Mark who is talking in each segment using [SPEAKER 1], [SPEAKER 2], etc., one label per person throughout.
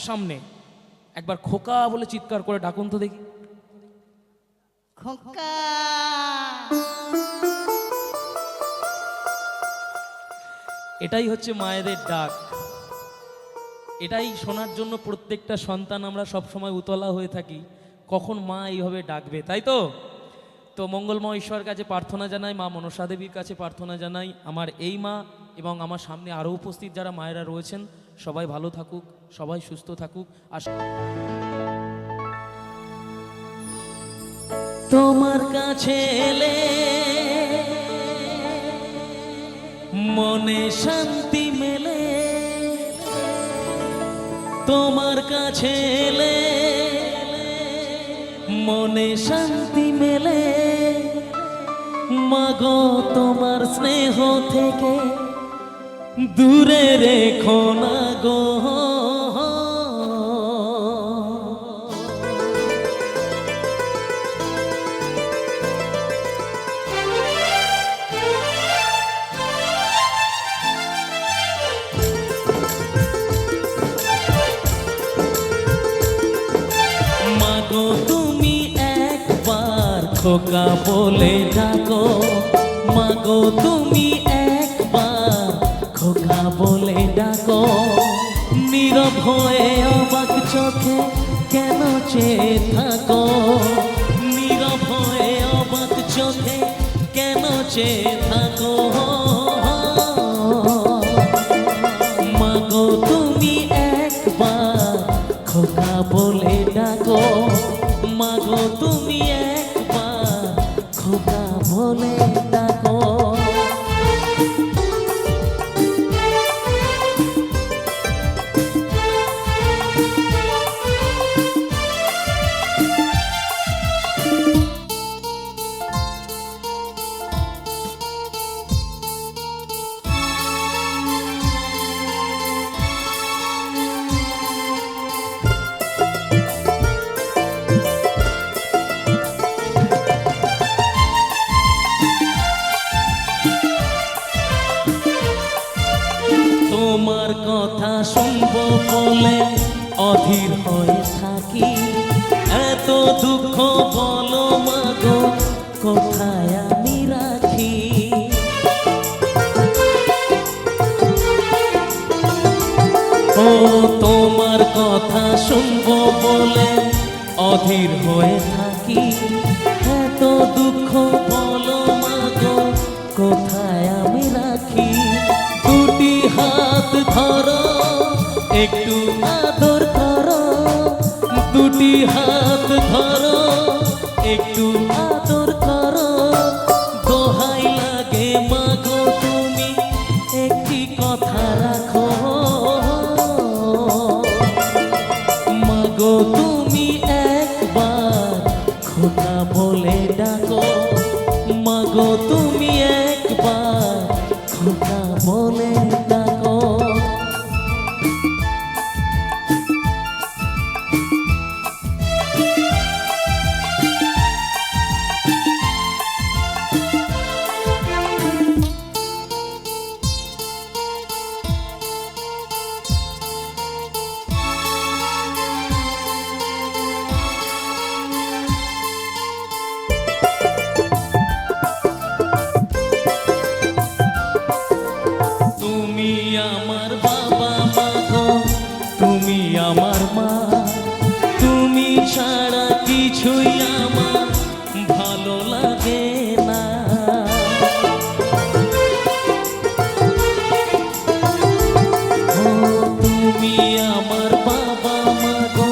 [SPEAKER 1] সামনে একবার খোকা বলে চিৎকার করে ডাকুন তো দেখি।
[SPEAKER 2] খোকা
[SPEAKER 1] এটাই হচ্ছে মায়েদের ডাক। এটাই শোনার জন্য প্রত্যেকটা সন্তান আমরা সবসময় উতলা হয়ে থাকি, কখন মা এইভাবে ডাকবে, তাই তো? তো মঙ্গলময় ঈশ্বরের কাছে প্রার্থনা জানাই, মা মনসা দেবীর কাছে প্রার্থনা জানাই, আমার এই মা এবং আমার সামনে আরও উপস্থিত যারা মায়েরা রয়েছেন সবাই ভালো থাকুক, সবাই সুস্থ থাকুক। আর তোমার কাছে এলে মনে শান্তি মেলে, তোমার কাছে এলে মনে শান্তি মেলে, মাগো তোমার স্নেহ থেকে দূরে রেখো না গো। মাগো তুমি একবার খোকা বলে ডাকো, মাগো তুমি একবার খোকা বলে ডাকো, নীরব হয়ে অবাক চোখে কেন চেয়ে থাকো, নীরব হয়ে অবাক চোখে কেন চেয়ে থাকো। মাগো তুমি একবার খোকা বলে ডাকো, মাগো তুমি একবার খোকা বলে ডাকো। তোমার কথা শুনবো বলে অধীর হয়ে থাকি, এত দুঃখ বলো মাগো কোথায় আমি রাখি। ও তোমার কথা শুনবো বলে অধীর হয়ে থাকি, এত দুঃখ বলো মাগো কোথায় আমি রাখি। দুটি হাত ধরো একটু আদর করো, দুটি হাত ধরো একটু আদর করো, দোহাই লাগে মাগো তুমি একটি কথা রাখো। মাগো তুমি একবার খোকা বলে ডাকো, মাগো তুমি একবার খোকা বলে ডাকো। তুমি আমার বাবা মাগো, তুমি আমার মা, তুমি ছাড়া কিছুই আমার ভালো লাগে না। ও তুমি আমার বাবা মাগো,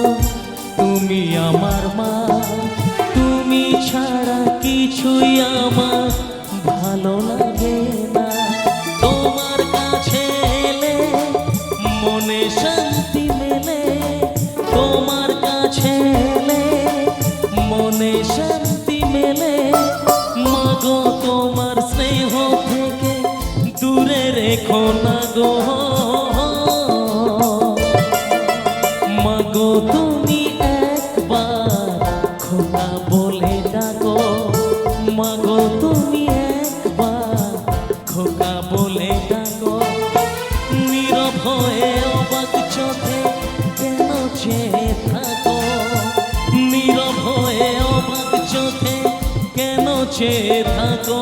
[SPEAKER 1] তুমি আমার মা, তুমি ছাড়া কিছুই আমার ভালো লাগে না। তোমার কাছে এলে মনে শান্তি মেলে, তোমার কাছে এলে মনে শান্তি মেলে, মাগো তোমার স্নেহ থেকে দূরে রেখো না গো। মাগো তুমি একবার খোকা বলে ডাকো, মাগো তুমি একবার খোকা বলে ডাকো, নীরব হয়ে অবাক চোখে কেন চেয়ে থাকো, নীরব হয়ে অবাক চোখে কেন চেয়ে থাকো।